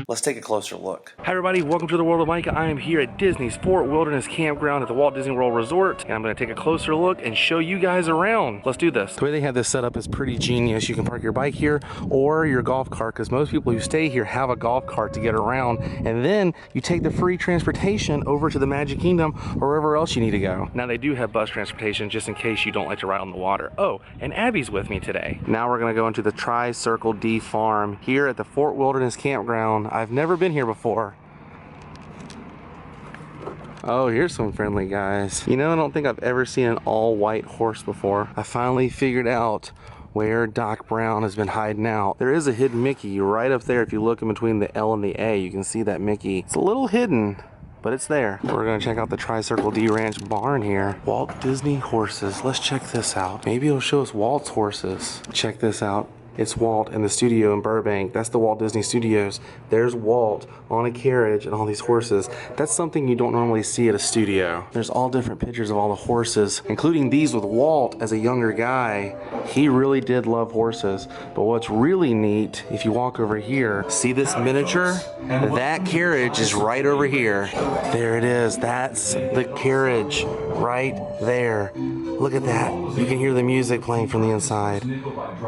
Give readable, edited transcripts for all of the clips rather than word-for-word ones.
Let's take a closer look. Hi everybody, welcome to the world of Micah. I am here at Disney's Fort Wilderness Campground at the Walt Disney World Resort, and I'm going to take a closer look and show you guys around. Let's do this. The way they have this set up is pretty genius. You can park your bike here or your golf cart, because most people who stay here have a golf cart to get around, and then you take the free transportation over to the Magic Kingdom or wherever else you need to go. Now they do have bus transportation just in case you don't like to ride on the water. Oh, and Abby's with me today. Now we're going to go into the Tri-Circle D Farm here at the Fort Wilderness Campground. I've never been here before. Oh, here's some friendly guys. You know, I don't think I've ever seen an all-white horse before. I finally figured out where Doc Brown has been hiding out. There is a hidden Mickey right up there. If you look in between the L and the A, you can see that Mickey. It's a little hidden, but it's there. We're gonna check out the Tri-Circle D Ranch barn here. Walt Disney horses. Let's check this out. Maybe it'll show us Walt's horses. Check this out. It's Walt in the studio in Burbank. That's the Walt Disney Studios. There's Walt on a carriage and all these horses. That's something you don't normally see at a studio. There's all different pictures of all the horses, including these with Walt as a younger guy. He really did love horses. But what's really neat, if you walk over here, see this miniature? That carriage is right over here. There it is. That's the carriage right there. Look at that. You can hear the music playing from the inside.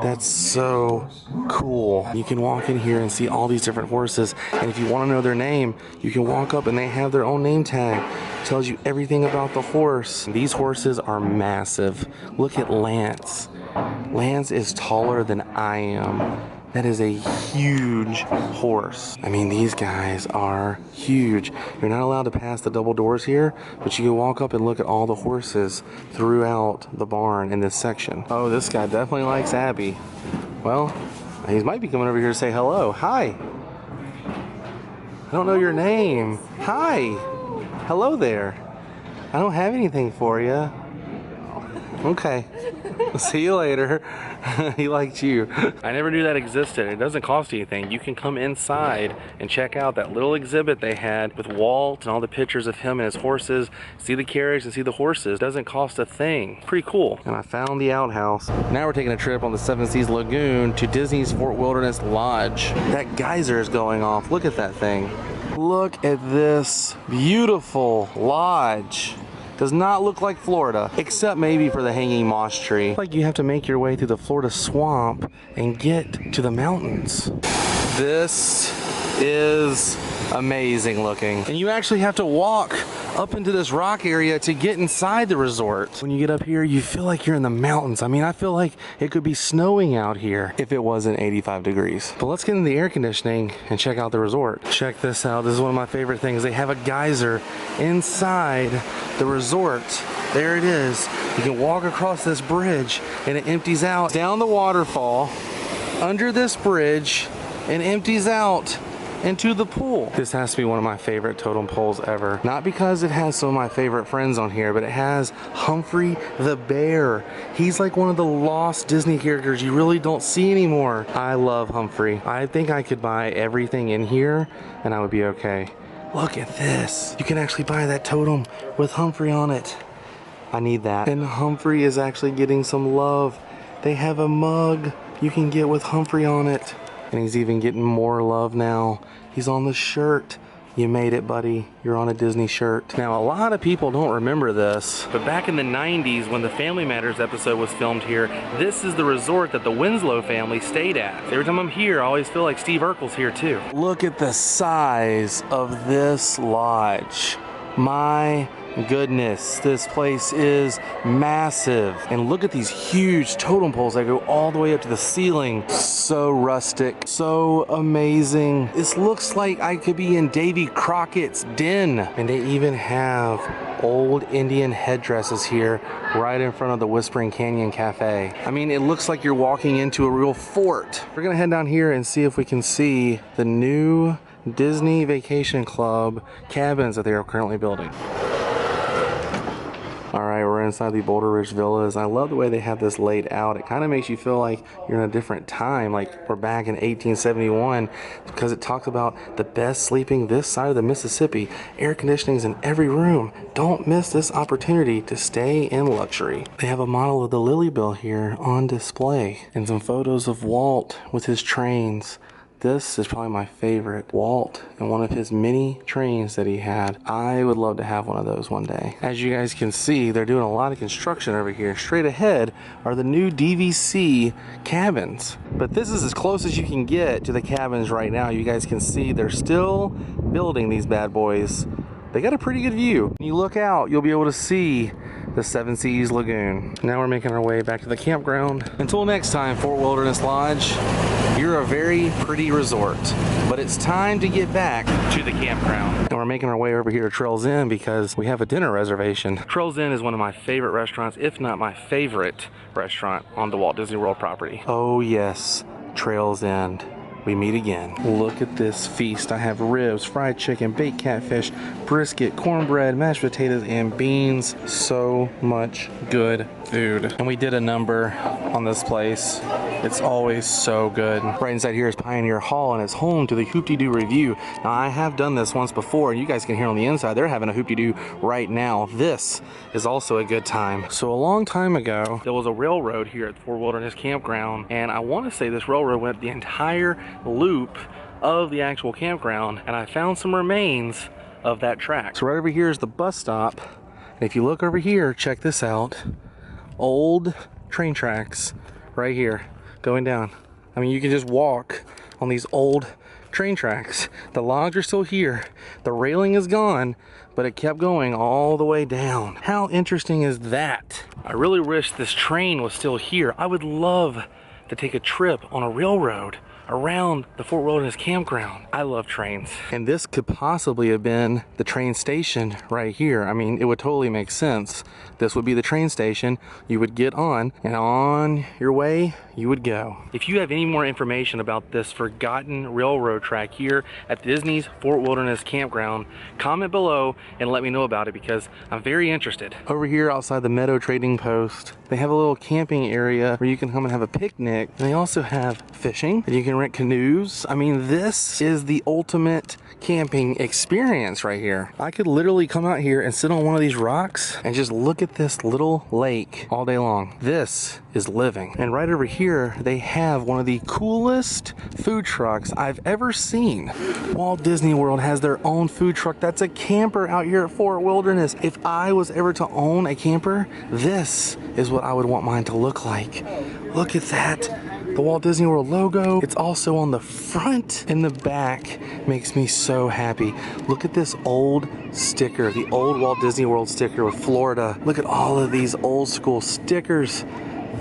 That's so cool. You can walk in here and see all these different horses, and if you want to know their name, you can walk up and they have their own name tag. It tells you everything about the horse. These horses are massive. Look at Lance. Lance is taller than I am. That is a huge horse. I mean, these guys are huge. You're not allowed to pass the double doors here, but you can walk up and look at all the horses throughout the barn in this section. Oh, this guy definitely likes Abby. Well, he might be coming over here to say hello. Hi. I don't know your name. Hi. Hello there. I don't have anything for you. Okay. See you later. He liked you. I never knew that existed. It doesn't cost anything. You can come inside and check out that little exhibit they had with Walt and all the pictures of him and his horses. See the carriage and see the horses. It doesn't cost a thing. Pretty cool. And I found the outhouse. Now we're taking a trip on the Seven Seas Lagoon to Disney's Fort Wilderness Lodge. That geyser is going off. Look at that thing. Look at this beautiful lodge. Does not look like Florida, except maybe for the hanging moss tree. Like you have to make your way through the Florida swamp and get to the mountains. This is amazing looking. And you actually have to walk up into this rock area to get inside the resort. When you get up here, you feel like you're in the mountains. I mean, I feel like it could be snowing out here if it wasn't 85 degrees. But let's get in the air conditioning and check out the resort. Check this out. This is one of my favorite things. They have a geyser inside the resort. There it is. You can walk across this bridge and it empties out down the waterfall, under this bridge, and empties out into the pool. This has to be one of my favorite totem poles ever. Not because it has some of my favorite friends on here, but it has Humphrey the bear. He's like one of the lost Disney characters you really don't see anymore. I love Humphrey. I think I could buy everything in here and I would be okay. Look at this. You can actually buy that totem with Humphrey on it. I need that. And Humphrey is actually getting some love. They have a mug you can get with Humphrey on it. And he's even getting more love now. He's on the shirt. You made it, buddy. You're on a Disney shirt. Now, a lot of people don't remember this, but back in the 90s when the Family Matters episode was filmed here, this is the resort that the Winslow family stayed at. Every time I'm here, I always feel like Steve Urkel's here too. Look at the size of this lodge. My goodness, this place is massive. And look at these huge totem poles that go all the way up to the ceiling. So rustic, so amazing. This looks like I could be in Davy Crockett's den. And they even have old Indian headdresses here right in front of the Whispering Canyon Cafe. I mean, it looks like you're walking into a real fort. We're gonna head down here and see if we can see the new Disney Vacation Club cabins that they are currently building. Alright, we're inside the Boulder Ridge Villas. I love the way they have this laid out. It kind of makes you feel like you're in a different time, like we're back in 1871, because it talks about the best sleeping this side of the Mississippi. Air conditioning's in every room. Don't miss this opportunity to stay in luxury. They have a model of the Lily Bell here on display, and some photos of Walt with his trains. This is probably my favorite. Walt and one of his many trains that he had. I would love to have one of those one day. As you guys can see, they're doing a lot of construction over here. Straight ahead are the new DVC cabins. But this is as close as you can get to the cabins right now. You guys can see they're still building these bad boys. They got a pretty good view. When you look out, you'll be able to see the Seven Seas Lagoon. Now we're making our way back to the campground. Until next time, Fort Wilderness Lodge, you're a very pretty resort, but it's time to get back to the campground. And we're making our way over here to Trails Inn because we have a dinner reservation. Trails Inn is one of my favorite restaurants, if not my favorite restaurant on the Walt Disney World property. Oh yes, Trails Inn. We meet again. Look at this feast. I have ribs, fried chicken, baked catfish, brisket, cornbread, mashed potatoes, and beans. So much good food. And we did a number on this place. It's always so good. Right inside here is Pioneer Hall, and it's home to the Hoop-Dee-Doo Review. Now, I have done this once before, and you guys can hear on the inside, they're having a Hoop-Dee-Doo right now. This is also a good time. So a long time ago, there was a railroad here at Fort Wilderness Campground, and I want to say this railroad went the entire loop of the actual campground, and I found some remains of that track. So right over here is the bus stop, and if you look over here, check this out. Old train tracks right here going down. I mean, you can just walk on these old train tracks. The logs are still here, the railing is gone, but it kept going all the way down. How interesting is that? I really wish this train was still here. I would love to take a trip on a railroad around the Fort Wilderness Campground. I love trains. And this could possibly have been the train station right here. I mean, it would totally make sense. This would be the train station. You would get on, and on your way, you would go. If you have any more information about this forgotten railroad track here at Disney's Fort Wilderness Campground, comment below and let me know about it because I'm very interested. Over here outside the Meadow Trading Post, they have a little camping area where you can come and have a picnic. And they also have fishing, and you can rent canoes. I mean, this is the ultimate camping experience right here. I could literally come out here and sit on one of these rocks and just look at this little lake all day long. This is living. And right over here, they have one of the coolest food trucks I've ever seen. Walt Disney World has their own food truck that's a camper out here at Fort Wilderness. If I was ever to own a camper, this is what I would want mine to look like. Look at that. The Walt Disney World logo. It's also on the front and the back. Makes me so happy. Look at this old sticker, the old Walt Disney World sticker with Florida. Look at all of these old school stickers.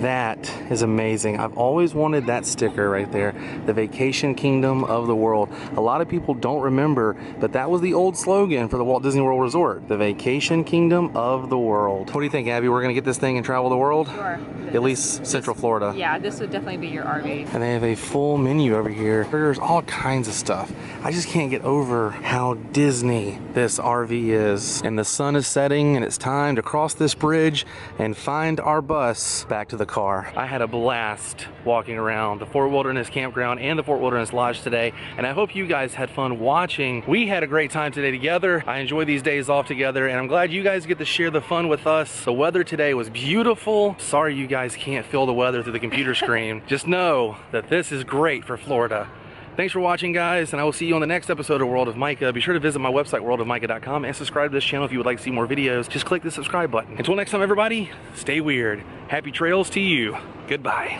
That is amazing. I've always wanted that sticker right there, the Vacation Kingdom of the World. A lot of people don't remember, but that was the old slogan for the Walt Disney World Resort, the Vacation Kingdom of the World. What do you think, Abby? We're gonna get this thing and travel the world? Sure. At least Central Florida. Yeah, this would definitely be your RV. And they have a full menu over here. There's all kinds of stuff. I just can't get over how Disney this RV is. And the sun is setting, and it's time to cross this bridge and find our bus back to the car. I had a blast walking around the Fort Wilderness Campground and the Fort Wilderness Lodge today, and I hope you guys had fun watching. We had a great time today together. I enjoy these days off together, and I'm glad you guys get to share the fun with us. The weather today was beautiful. Sorry you guys can't feel the weather through the computer screen. Just know that this is great for Florida. Thanks for watching, guys, and I will see you on the next episode of World of Micah. Be sure to visit my website, worldofmicah.com, and subscribe to this channel if you would like to see more videos. Just click the subscribe button. Until next time, everybody, stay weird. Happy trails to you. Goodbye.